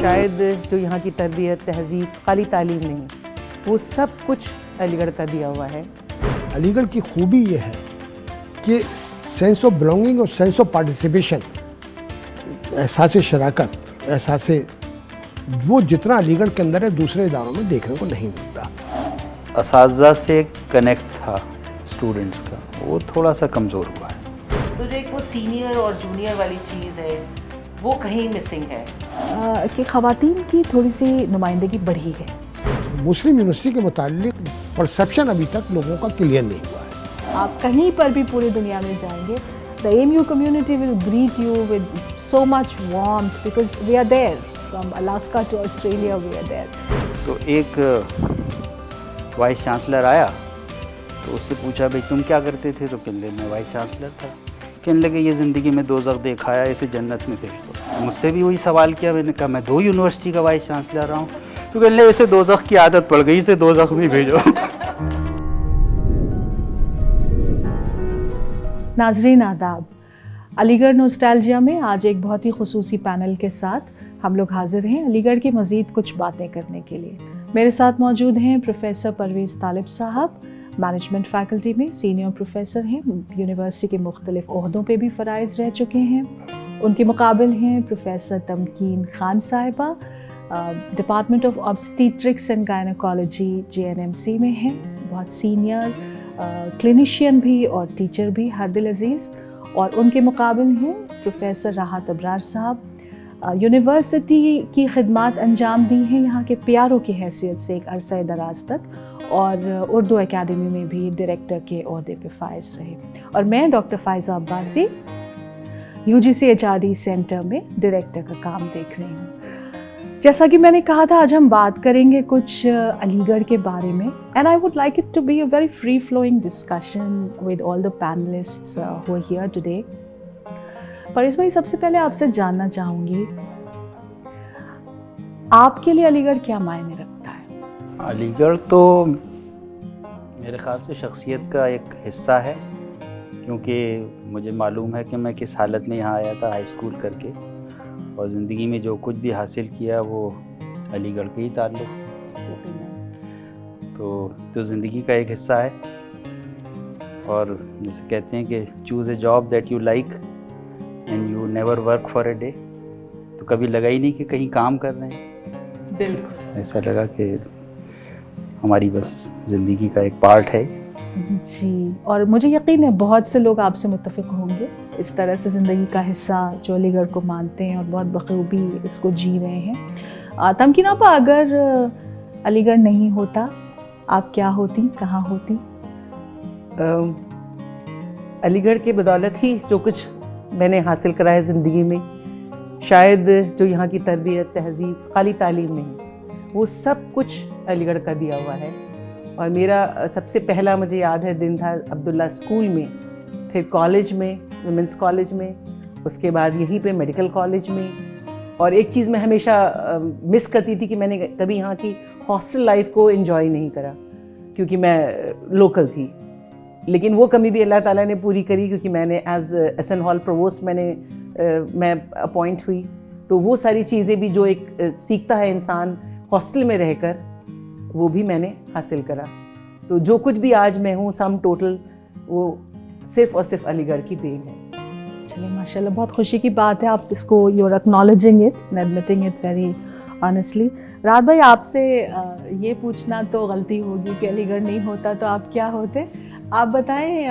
شاید جو یہاں کی تربیت تہذیب خالی تعلیم نہیں، وہ سب کچھ علی گڑھ کا دیا ہوا ہے۔ علی گڑھ کی خوبی یہ ہے کہ سینس آف بلانگنگ اور سینس آف پارٹیسپیشن، احساس شراکت، احساس وہ جتنا علی گڑھ کے اندر ہے دوسرے اداروں میں دیکھنے کو نہیں ملتا۔ اساتذہ سے ایک کنیکٹ تھا اسٹوڈنٹس کا، وہ تھوڑا سا کمزور ہوا ہے۔ تو جو ایک وہ سینئر اور جونیئر والی چیز ہے وہ کہیں مسنگ ہے کہ خواتین کی تھوڑی سی نمائندگی بڑھی ہے۔ مسلم یونیورسٹی کے متعلق پرسیپشن ابھی تک لوگوں کا کلیئر نہیں ہوا ہے۔ آپ کہیں پر بھی پوری دنیا میں جائیں گے، the AMU community will greet you with so much warmth because we are there. From Alaska to Australia we are there. تو ایک وائس چانسلر آیا تو اس سے پوچھا بھائی تم کیا کرتے تھے، تو کہنے لگے میں وائس چانسلر تھا۔ کہنے لگے یہ زندگی میں دوزخ دکھایا، اسے جنت میں بھیج دو۔ مجھ سے بھی وہی سوال کیا، میں نے کہا میں 2 یونیورسٹی کا وائس چانسلر رہا ہوں، تو کہنے لگے اسے دوزخ کی عادت پڑ گئی، اسے دوزخ میں بھیجو۔ ناظرین آداب، علی گڑھ نوسٹالجیا میں آج ایک بہت ہی خصوصی پینل کے ساتھ ہم لوگ حاضر ہیں علی گڑھ کی مزید کچھ باتیں کرنے کے لیے۔ میرے ساتھ موجود ہیں پروفیسر پرویز طالب صاحب، مینجمنٹ فیکلٹی میں سینئر پروفیسر ہیں، یونیورسٹی کے مختلف عہدوں پہ بھی فائز رہ چکے ہیں۔ ان کے مقابل ہیں پروفیسر تمکین خان صاحبہ، department of obstetrics and گائنیکالوجی JNMC میں ہیں، بہت سینئر کلینیشین بھی اور ٹیچر بھی، ہر دل عزیز۔ اور ان کے مقابل ہیں پروفیسر راحت ابرار صاحب، یونیورسٹی کی خدمات انجام دی ہیں یہاں کے پیاروں کی حیثیت سے ایک عرصہ دراز تک، اور اردو اکیڈمی میں بھی ڈائریکٹر کے عہدے پہ فائز رہے۔ اور میں doctor Faiza Abbasi UGC HRD centre میں ڈائریکٹر کا کام دیکھ رہی ہوں۔ جیسا کہ میں نے کہا تھا آج ہم بات کریں گے کچھ علی گڑھ کے بارے میں، and I would like it to be a very free flowing discussion with all the panelists who are here today. Parvez بھائی، سب سے پہلے آپ سے جاننا چاہوں گی آپ کے لیے علی گڑھ کیا معنی رکھتا ہے؟ علی گڑھ تو میرے خیال سے شخصیت کا ایک حصہ ہے، کیونکہ مجھے معلوم ہے کہ میں کس حالت میں یہاں آیا تھا ہائی اسکول کر کے، اور زندگی میں جو کچھ بھی حاصل کیا وہ علی گڑھ کے ہی تعلق سے، تو زندگی کا ایک حصہ ہے۔ اور جیسے کہتے ہیں کہ choose a job that you like and you never work for a day, تو کبھی لگا ہی نہیں کہ کہیں کام کر رہے ہیں، بالکل ایسا لگا کہ ہماری بس زندگی کا ایک پارٹ ہے۔ جی، اور مجھے یقین ہے بہت سے لوگ آپ سے متفق ہوں گے اس طرح سے زندگی کا حصہ جو علی گڑھ کو مانتے ہیں اور بہت بخوبی اس کو جی رہے ہیں۔ تمکین آپا، اگر علی گڑھ نہیں ہوتا آپ کیا ہوتی، کہاں ہوتی؟ علی گڑھ کے بدولت ہی جو کچھ میں نے حاصل کرا ہے زندگی میں، شاید جو یہاں کی تربیت تہذیب خالی تعلیم نہیں، وہ سب کچھ علی گڑھ کا دیا ہوا ہے۔ اور میرا سب سے پہلا مجھے یاد ہے دن تھا عبداللہ اسکول میں، پھر کالج میں، ویمنس کالج میں، اس کے بعد یہیں پہ میڈیکل کالج میں۔ اور ایک چیز میں ہمیشہ مس کرتی تھی کہ میں نے کبھی یہاں کی ہاسٹل لائف کو انجوائے نہیں کرا، کیونکہ میں لوکل تھی، لیکن وہ کمی بھی اللہ تعالیٰ نے پوری کری، کیونکہ میں نے ایز SN ہال پرووسٹ میں اپوائنٹ ہوئی، تو وہ ساری چیزیں بھی جو ایک سیکھتا ہے انسان ہاسٹل میں رہ کر، وہ بھی میں نے حاصل کرا۔ تو جو کچھ بھی آج میں ہوں سم ٹوٹل، وہ صرف اور صرف علی گڑھ کی دین ہے۔ چلیے، ماشاءاللہ، بہت خوشی کی بات ہے، آپ اس کو you are acknowledging it and admitting it very honestly. Rahat بھائی، آپ سے یہ پوچھنا تو غلطی ہوگی کہ علی گڑھ نہیں ہوتا تو آپ کیا ہوتے؟ آپ بتائیں،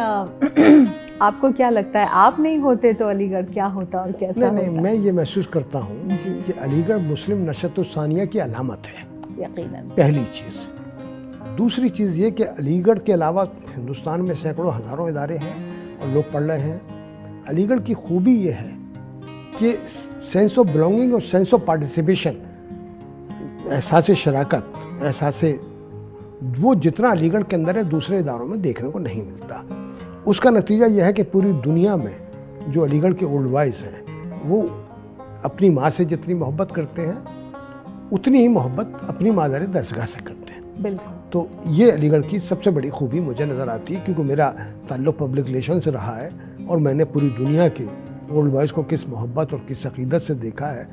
آپ کو کیا لگتا ہے آپ نہیں ہوتے تو علی گڑھ کیا ہوتا اور کیسا ہوتا؟ نہیں، میں یہ محسوس کرتا ہوں جی، کہ علی گڑھ مسلم نشأت الثانیہ کی علامت ہے، یقیناً۔ پہلی چیز۔ دوسری چیز یہ کہ علی گڑھ کے علاوہ ہندوستان میں سینکڑوں ہزاروں ادارے ہیں اور لوگ پڑھ رہے ہیں۔ علی گڑھ کی خوبی یہ ہے کہ سینس آف بلانگنگ اور سینس آف پارٹیسپیشن، احساس شراکت، احساس وہ جتنا علی گڑھ کے اندر ہے دوسرے اداروں میں دیکھنے کو نہیں ملتا۔ اس کا نتیجہ یہ ہے کہ پوری دنیا میں جو علی گڑھ کے اولڈ بوائز ہیں وہ اپنی ماں سے جتنی محبت کرتے ہیں اتنی ہی محبت اپنی مادر دستگاہ سے کرتے ہیں۔ بالکل۔ تو یہ علی گڑھ کی سب سے بڑی خوبی مجھے نظر آتی ہے، کیونکہ میرا تعلق پبلک ریلیشن سے رہا ہے اور میں نے پوری دنیا کے اولڈ بوائز کو کس محبت اور کس عقیدت سے دیکھا ہے۔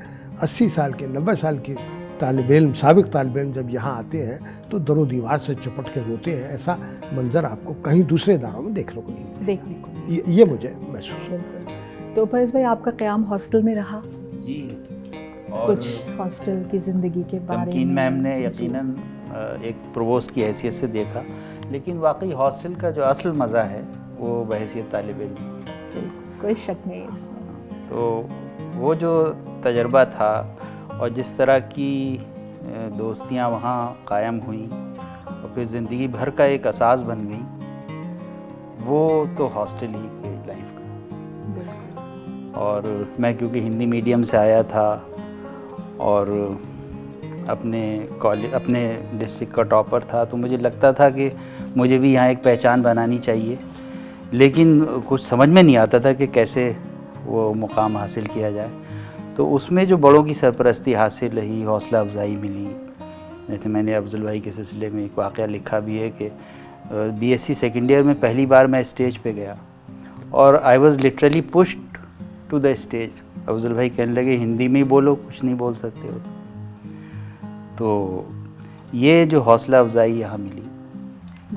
80 سال کے 90 سال کے طالب علم، سابق طالب علم جب یہاں آتے ہیں تو در و دیوار سے چپٹ کے روتے ہیں. ایسا منظر آپ کو کہیں دوسرے اداروں میں دیکھنے کو نہیں ملے. دیکھنے کو یہ مجھے محسوس ہوتا ہے. بالکل. تو پرویز بھائی آپ کا قیام ہاسٹل میں رہا؟ جی. اور کچھ ہاسٹل کی زندگی کے بارے میں؟ تمکین میم نے یقیناً ایک پرووسٹ کی حیثیت سے دیکھا، لیکن واقعی ہاسٹل کا جو اصل مزہ ہے وہ بحیثیت طالب علم. بالکل، کوئی شک نہیں اس میں. تو وہ جو تجربہ تھا اور جس طرح کی دوستیاں وہاں قائم ہوئیں اور پھر زندگی بھر کا ایک اساس بن گئی، وہ تو ہاسٹل ہی کے لائف کا. بالکل. اور میں کیونکہ ہندی میڈیم سے آیا تھا اور اپنے ڈسٹرکٹ کا ٹاپر تھا، تو مجھے لگتا تھا کہ مجھے بھی یہاں ایک پہچان بنانی چاہیے، لیکن کچھ سمجھ میں نہیں آتا تھا کہ کیسے وہ مقام حاصل کیا جائے. تو اس میں جو بڑوں کی سرپرستی حاصل رہی، حوصلہ افزائی ملی. جیسے میں نے افضل بھائی کے سلسلے میں ایک واقعہ لکھا بھی ہے کہ B S C second year میں پہلی بار میں اسٹیج پہ گیا اور I was literally pushed to the stage. Afzal بھائی کہنے لگے ہندی میں ہی بولو، کچھ نہیں بول سکتے ہو. تو یہ جو حوصلہ افزائی یہاں ملی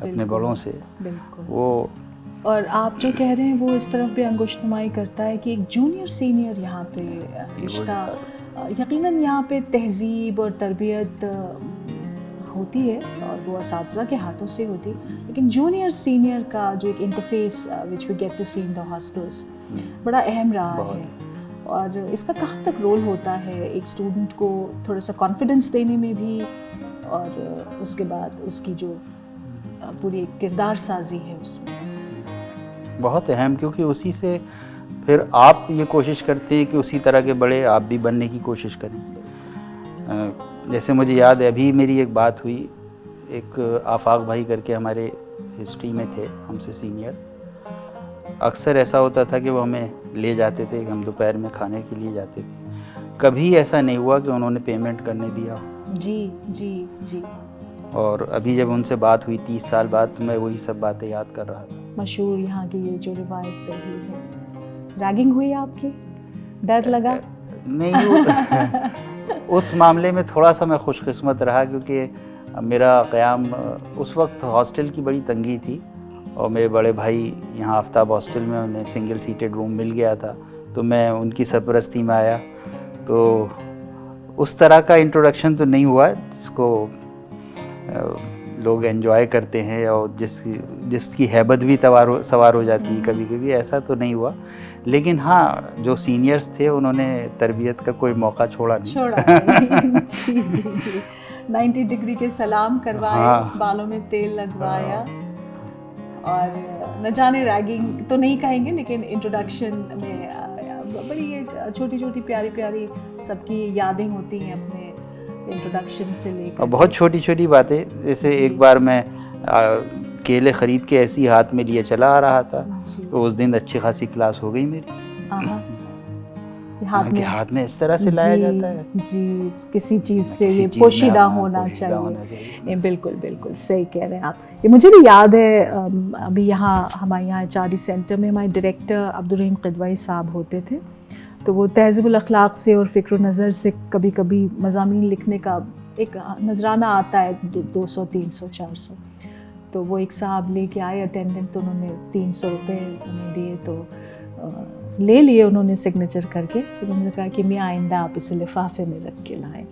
اپنے بڑوں سے، بالکل. وہ اور آپ جو کہہ رہے ہیں وہ اس طرف بھی انگشت نمائی کرتا ہے کہ ایک جونیئر سینئر یہاں پہ رشتہ، یقیناً یہاں پہ تہذیب اور تربیت ہوتی ہے اور وہ اساتذہ کے ہاتھوں سے ہوتی، لیکن جونیئر سینئر کا جو ایک انٹرفیس وچ وی گیٹ ٹو سی ان دا ہاسٹلس بڑا اہم رہا ہے. اور اس کا کہاں تک رول ہوتا ہے ایک اسٹوڈنٹ کو تھوڑا سا کانفیڈنس دینے میں بھی، اور اس کے بعد اس کی جو پوری کردار سازی ہے اس میں؟ بہت اہم، کیونکہ اسی سے پھر آپ یہ کوشش کرتے ہیں کہ اسی طرح کے بڑے آپ بھی بننے کی کوشش کریں. جیسے مجھے یاد ہے ابھی میری ایک بات ہوئی، ایک آفاق بھائی کر کے ہمارے ہسٹری میں تھے ہم سے سینئر. اکثر ایسا ہوتا تھا کہ وہ ہمیں لے جاتے تھے کہ ہم دوپہر میں کھانے کے لیے جاتے تھے. کبھی ایسا نہیں ہوا کہ انہوں نے پیمنٹ کرنے دیا. جی جی جی. اور ابھی جب ان سے بات ہوئی 30 سال بعد تو میں وہی سب باتیں یاد کر رہا تھا. مشہور یہاں کی یہ جو روایت رہی ہے. ریگنگ ہوئی آپ کی؟ ڈر لگا؟ نہیں، اس معاملے میں تھوڑا سا میں خوش قسمت رہا، کیونکہ میرا قیام اس وقت ہاسٹل کی بڑی تنگی تھی اور میرے بڑے بھائی یہاں آفتاب ہاسٹل میں انہیں سنگل سیٹڈ روم مل گیا تھا، تو میں ان کی سرپرستی میں آیا. تو اس طرح کا انٹروڈکشن تو نہیں ہوا جس کو لوگ انجوائے کرتے ہیں اور جس کی ہیبت بھی سوار ہو جاتی ہے کبھی کبھی، ایسا تو نہیں ہوا. لیکن ہاں جو سینئرز تھے انہوں نے تربیت کا کوئی موقع چھوڑا نہیں. جی جی جی. 90 ڈگری کے سلام کروایا، بالوں میں تیل لگوایا، اور نہ جانے ریگنگ تو نہیں کہیں گے لیکن انٹروڈکشن میں بڑی چھوٹی چھوٹی پیاری پیاری سب کی یادیں ہوتی ہیں اپنے انٹروڈکشن سے لے کر. بہت چھوٹی چھوٹی باتیں، جیسے ایک بار میں کیلے خرید کے ایسی ہاتھ میں لیے چلا آ رہا تھا، تو اس دن اچھی خاصی کلاس ہو گئی میری. ہاتھ میں اس طرح سے لایا جاتا ہے. جی، کسی چیز سے یہ پوشیدہ ہونا چاہیے. بالکل بالکل صحیح کہہ رہے ہیں آپ. یہ مجھے بھی یاد ہے ابھی یہاں ہمارے یہاں چاری سینٹر میں ہمارے ڈائریکٹر عبدالرحیم قدوئی صاحب ہوتے تھے، تو وہ تہذیب الاخلاق سے اور فکر و نظر سے کبھی کبھی مضامین لکھنے کا ایک نذرانہ آتا ہے 200 300 400. تو وہ ایک صاحب لے کے آئے اٹینڈنٹ، تو انہوں نے 300 روپے انہیں دیے، تو لے لیے انہوں نے سگنیچر کر کے. انہوں نے کہا کہ میں آئندہ آپ اسے لفافے میں رکھ کے لائیں.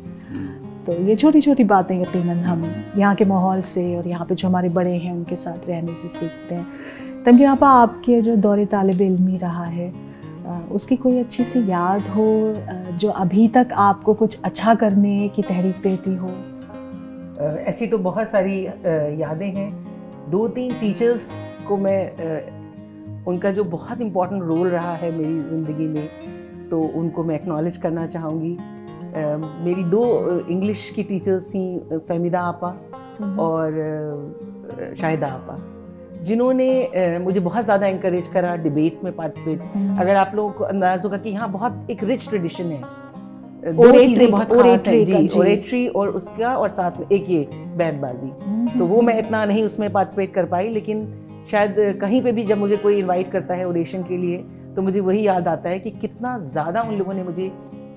تو یہ چھوٹی چھوٹی باتیں یقیناً ہم یہاں کے ماحول سے اور یہاں پہ جو ہمارے بڑے ہیں ان کے ساتھ رہنے سے سیکھتے ہیں. تمکین آپا، آپ کے جو دور طالب علمی رہا ہے اس کی کوئی اچھی سی یاد ہو جو ابھی تک آپ کو کچھ اچھا کرنے کی تحریک دیتی ہو؟ ایسی تو بہت ساری یادیں ہیں. 2-3 ٹیچرز کو میں ان کا جو بہت امپورٹنٹ رول رہا ہے میری زندگی میں، تو ان کو میں ایکنالج کرنا چاہوں گی. میری 2 انگلش کی ٹیچرز تھیں، فہمیدہ آپا اور شاہدہ آپا، جنہوں نے مجھے بہت زیادہ انکریج کرا ڈیبیٹس میں پارٹیسپیٹ. اگر آپ لوگوں کو انداز ہوگا کہ یہاں بہت ایک رچ ٹریڈیشن ہے، 2 چیزیں بہت خاص ہیں. جی، اوریٹری اور اس کا، اور ساتھ میں ایک یہ بیت بازی. تو وہ میں اتنا نہیں اس میں پارٹیسپیٹ کر پائی، لیکن شاید کہیں پہ بھی جب مجھے کوئی انوائٹ کرتا ہے اوریشن کے لیے تو مجھے وہی یاد آتا ہے کہ کتنا زیادہ ان لوگوں نے مجھے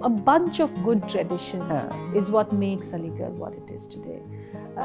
a bunch of good traditions is what makes Aligarh what it is today.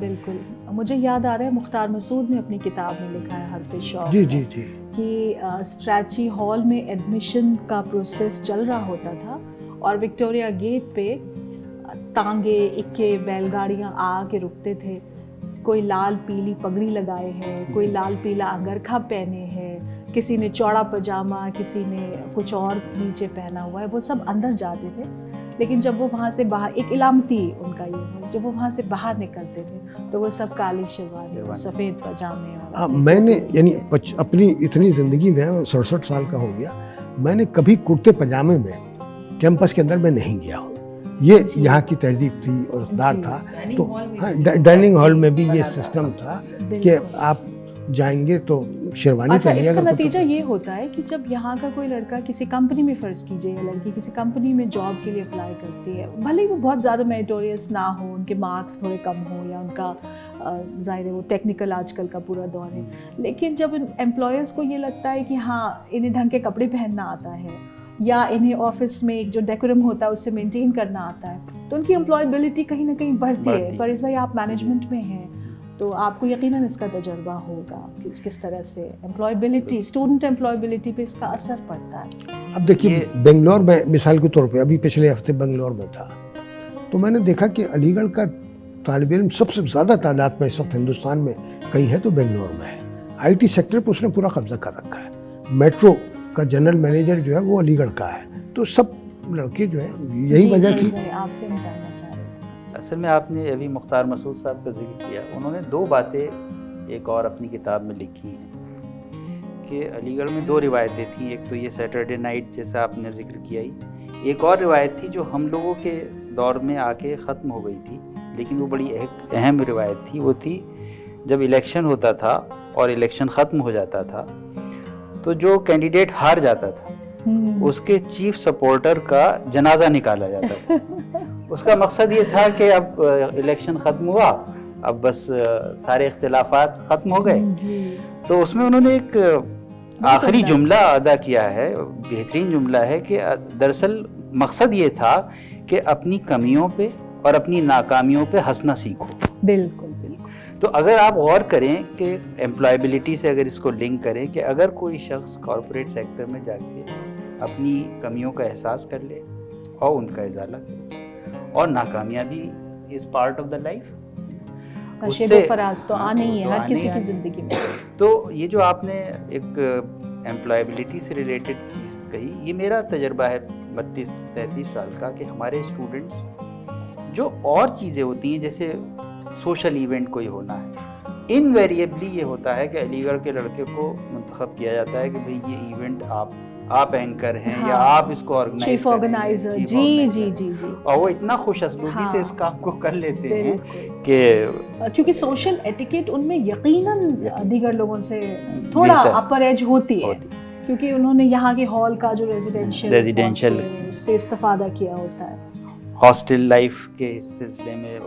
بالکل. مجھے یاد آ رہا ہے مختار مسعود نے اپنی کتاب میں لکھا ہے حرف شوق جی جی جی کہ اسٹریچی ہال میں ایڈمیشن کا پروسیس چل رہا ہوتا تھا اور وکٹوریا گیٹ پہ تانگے اکے بیل گاڑیاں آ کے رکتے تھے. کوئی لال پیلی پگڑی لگائے ہے, کوئی لال پیلا انگرکھا پہنے ہے, کسی نے چوڑا پاجامہ, کسی نے کچھ اور نیچے پہنا ہوا ہے. وہ سب اندر جاتے تھے, لیکن جب وہ وہاں سے باہر, ایک علامتی ان کا یہ ہے, جب وہ وہاں سے باہر نکلتے تھے تو وہ سب کالی شلواریں اور سفید پاجامے. اور میں نے یعنی اپنی اتنی زندگی میں 67 سال کا ہو گیا, میں نے کبھی کرتے پاجامے میں کیمپس کے اندر میں نہیں گیا ہوں. یہ یہاں کی تہذیب تھی اور اقدار تھا. تو ڈائننگ ہال میں بھی یہ سسٹم تھا کہ آپ جائیں گے تو شیروانی اچھا, پہنیے. اس کا نتیجہ یہ ہوتا ہے کہ جب یہاں کا کوئی لڑکا کسی کمپنی میں, فرض کیجیے یا لڑکی کسی کمپنی میں جاب کے لیے اپلائی کرتی ہے, بھلے وہ بہت زیادہ میریٹوریس نہ ہو, ان کے مارکس تھوڑے کم ہوں یا ان کا ظاہر ہے وہ ٹیکنیکل آج کل کا پورا دور ہے, لیکن جب امپلائرز کو یہ لگتا ہے کہ ہاں انہیں ڈھنگ کے کپڑے پہننا آتا ہے یا انہیں آفس میں جو ڈیکورم ہوتا ہے اسے مینٹین کرنا آتا ہے, تو ان کی امپلائبلٹی کہیں نہ کہیں بڑھتی ہے. فریض بھائی آپ مینجمنٹ میں ہیں تو آپ کو یقیناً اس کا تجربہ ہوگا کہ کس طرح سے امپلائبلٹی, اسٹوڈنٹ امپلائبلٹی پہ اس کا اثر پڑتا ہے. اب دیکھیے بنگلور میں مثال کے طور پہ, ابھی پچھلے ہفتے بنگلور میں تھا, تو میں نے دیکھا کہ علی گڑھ کا طالب علم سب سے زیادہ تعداد میں اس وقت ہندوستان میں کہیں ہے تو بنگلور میں ہے. آئی ٹی سیکٹر پہ اس نے پورا قبضہ کر رکھا ہے. میٹرو کا جنرل مینیجر جو ہے وہ علی گڑھ کا ہے. تو سب لڑکے جو ہیں یہی وجہ تھی. آپ سے ہم جاننا چاہ رہے ہیں. اصل میں آپ نے ابھی مختار مسعود صاحب کا ذکر کیا, انہوں نے 2 باتیں ایک اور اپنی کتاب میں لکھی ہیں کہ علی گڑھ میں 2 روایتیں تھیں. ایک تو یہ سیٹرڈے نائٹ جیسا آپ نے ذکر کیا ہی, ایک اور روایت تھی جو ہم لوگوں کے دور میں آ کے ختم ہو گئی تھی, لیکن وہ بڑی ایک اہم روایت تھی. وہ تھی جب الیکشن ہوتا تھا اور الیکشن ختم ہو جاتا تھا تو جو کینڈیڈیٹ ہار جاتا تھا اس کے چیف سپورٹر کا جنازہ نکالا جاتا تھا. اس کا مقصد یہ تھا کہ اب الیکشن ختم ہوا, اب بس سارے اختلافات ختم ہو گئے. تو اس میں انہوں نے ایک آخری جملہ ادا کیا ہے, بہترین جملہ ہے, کہ دراصل مقصد یہ تھا کہ اپنی کمیوں پہ اور اپنی ناکامیوں پہ ہنسنا سیکھو. بالکل. تو اگر آپ غور کریں کہ امپلائبلٹی سے اگر اس کو لنک کریں کہ اگر کوئی شخص کارپوریٹ سیکٹر میں جا کے اپنی کمیوں کا احساس کر لے اور ان کا ازالہ کرے, اور ناکامیاں بھی is part of the life, شیب و فراز تو آنے ہی ہے ہر کسی کی زندگی میں. تو یہ جو آپ نے ایک امپلائبلٹی سے ریلیٹڈ چیز کہی, یہ میرا تجربہ ہے 32-33 سال کا کہ ہمارے اسٹوڈنٹس جو اور چیزیں ہوتی ہیں جیسے سوشل ایونٹ کوئی ہونا ہے, انویریبلی یہ ہوتا ہے کہ علی گڑھ کے لڑکے کو منتخب کیا جاتا ہے کہ بھئی یہ ایونٹ آپ اینکر ہیں یا آپ اس کو چیف آرگنائزر. جی جی جی جی. اور وہ اتنا خوش اسلوبی سے اس کام کو کر لیتے ہیں کہ کیونکہ سوشل ایٹیکیٹ ان میں یقیناً دیگر لوگوں سے تھوڑا اپر ایج ہوتی ہے, کیونکہ انہوں نے یہاں کے ہال کا جو ریزیڈینشیل سے استفادہ کیا ہوتا ہے. ہاسٹل لائف کے اس سلسلے میں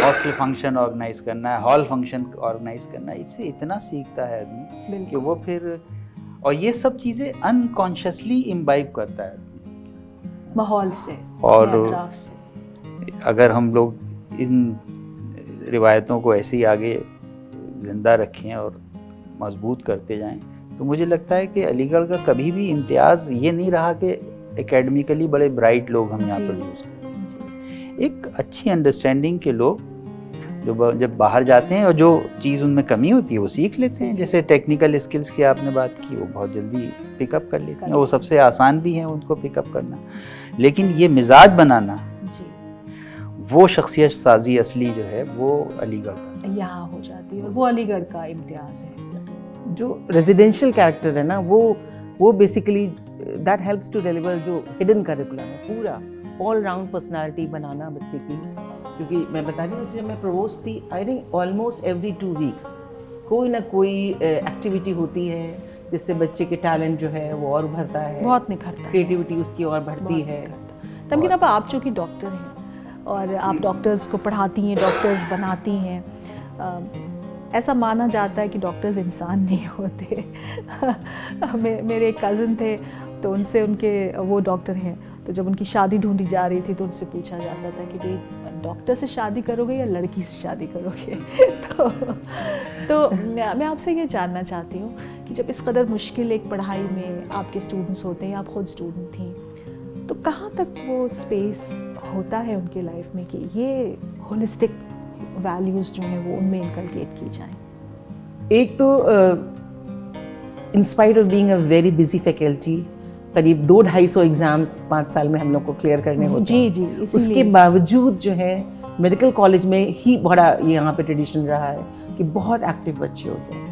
ہاسٹل فنکشن آرگنائز کرنا ہے, ہال فنکشن آرگنائز کرنا ہے, اس سے اتنا سیکھتا ہے آدمی کہ وہ پھر, اور یہ سب چیزیں انکانشیسلی امبائب کرتا ہے ماحول سے اور اطراف سے. اگر ہم لوگ ان روایتوں کو ایسے ہی آگے زندہ رکھیں اور مضبوط کرتے جائیں تو مجھے لگتا ہے کہ علی گڑھ کا کبھی بھی امتیاز یہ نہیں رہا کہ اکیڈمیکلی بڑے برائٹ لوگ ہم یہاں پر یوز کریں. ایک اچھی انڈرسٹینڈنگ کے لوگ جو جب باہر جاتے ہیں اور جو چیز ان میں کمی ہوتی ہے وہ سیکھ لیتے ہیں. جیسے ٹیکنیکل اسکلس کی آپ نے بات کی, وہ بہت جلدی پک اپ کر لیتے ہیں, وہ سب سے آسان بھی ہیں ان کو پک اپ کرنا. لیکن یہ مزاج بنانا, وہ شخصیت سازی اصلی جو ہے وہ علی گڑھ کا یہاں ہو جاتی ہے, اور وہ علی گڑھ کا امتیاز ہے. جو ریزیڈینشیل کیریکٹر ہے نا وہ basically that helps to deliver جو ہڈن کریکولم ہے, پورا آل راؤنڈ پرسنالٹی بنانا بچے کی. کیونکہ میں بتا رہی ہوں جیسے جب میں پرووسٹ تھی, آئی تھنک آلموسٹ ایوری 2 ویکس کوئی نہ کوئی ایکٹیویٹی ہوتی ہے جس سے بچے کے ٹیلنٹ جو ہے وہ اور بڑھتا ہے, بہت نکھرتا ہے, کریٹیوٹی اس کی اور بڑھتی ہے. تمکین اب آپ چونکہ ڈاکٹر ہیں اور آپ ڈاکٹرز کو پڑھاتی ہیں, ڈاکٹرز بناتی ہیں, ایسا مانا جاتا ہے کہ ڈاکٹرز انسان نہیں ہوتے. میرے ایک کزن تھے تو ان سے ان کے وہ ڈاکٹر ہیں, تو جب ان کی شادی ڈھونڈی جا رہی تھی تو ان سے پوچھا جاتا تھا کہ بھئی ڈاکٹر سے شادی کرو گے یا لڑکی سے شادی کرو گے. تو میں آپ سے یہ جاننا چاہتی ہوں کہ جب اس قدر مشکل ایک پڑھائی میں آپ کے اسٹوڈنٹس ہوتے ہیں, آپ خود اسٹوڈنٹ تھیں, تو کہاں تک وہ اسپیس ہوتا ہے ان کی لائف میں کہ یہ ہولسٹک ویلیوز جو ہیں وہ ان میں انکلکیٹ کی جائیں؟ ایک تو inspire of being a very busy faculty, قریب 200-250 ایگزامس 5 سال میں ہم لوگ کو کلیئر کرنے ہوتے ہیں. جی اس کے باوجود جو ہے میڈیکل کالج میں ہی بڑا یہاں پہ ٹریڈیشن رہا ہے کہ بہت ایکٹیو بچے ہوتے ہیں.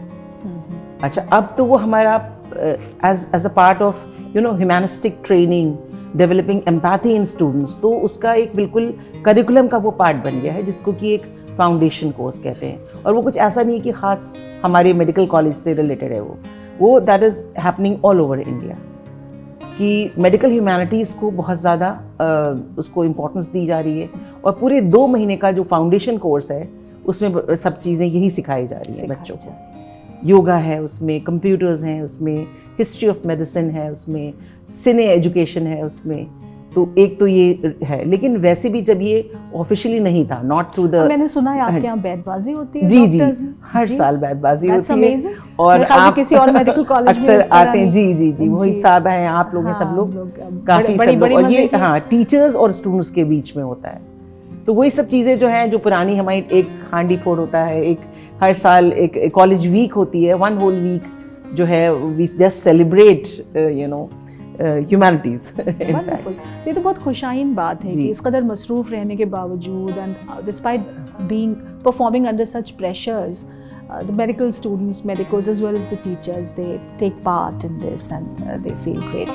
اچھا, اب تو وہ ہمارا as a part of ہیومینسٹک training, developing empathy in students, تو اس کا ایک بالکل کریکولم کا وہ پارٹ بن گیا ہے جس کو کہ ایک فاؤنڈیشن کورس کہتے ہیں. اور وہ کچھ ایسا نہیں کہ خاص ہمارے میڈیکل کالج سے ریلیٹڈ ہے, وہ that is happening all over India کہ میڈیکل ہیومینٹیز کو بہت زیادہ اس کو امپورٹنس دی جا رہی ہے. اور پورے 2 مہینے کا جو فاؤنڈیشن کورس ہے اس میں سب چیزیں یہی سکھائی جا رہی ہیں بچوں کو. یوگا ہے اس میں, کمپیوٹرز ہیں اس میں, ہسٹری آف میڈیسن ہے اس میں, سنے ایجوکیشن ہے اس میں. تو ایک تو یہ ہے, لیکن ویسے بھی جب یہ آفیشیلی نہیں تھا, ناٹ تھرو دا. میں نے سنا ہے آپ کے یہاں بیت بازی ہوتی ہے. جی ہر سال بیت بازی ہوتی ہے, اور آپ کسی اور میڈیکل کالج میں اکثر آتے ہیں. جی وہی صاحب ہیں, آپ لوگ ہیں, سب لوگ کافی سب لوگ, اور یہ ہاں ٹیچرز اور اسٹوڈنٹس کے بیچ میں ہوتا ہے. تو وہی سب چیزیں جو ہیں جو پرانی ہماری, ایک ہانڈی پھوڑ ہوتا ہے, ایک ہر سال ایک کالج ویک ہوتی ہے, 1 whole week جو ہے وی جسٹ سیلیبریٹ ہیومینٹیز. یہ تو بہت خوشائن بات ہے کہ اس قدر مصروف رہنے کے باوجود and despite being performing under such pressures, the medical students, medicos as well as the teachers, they take part in this and they feel great.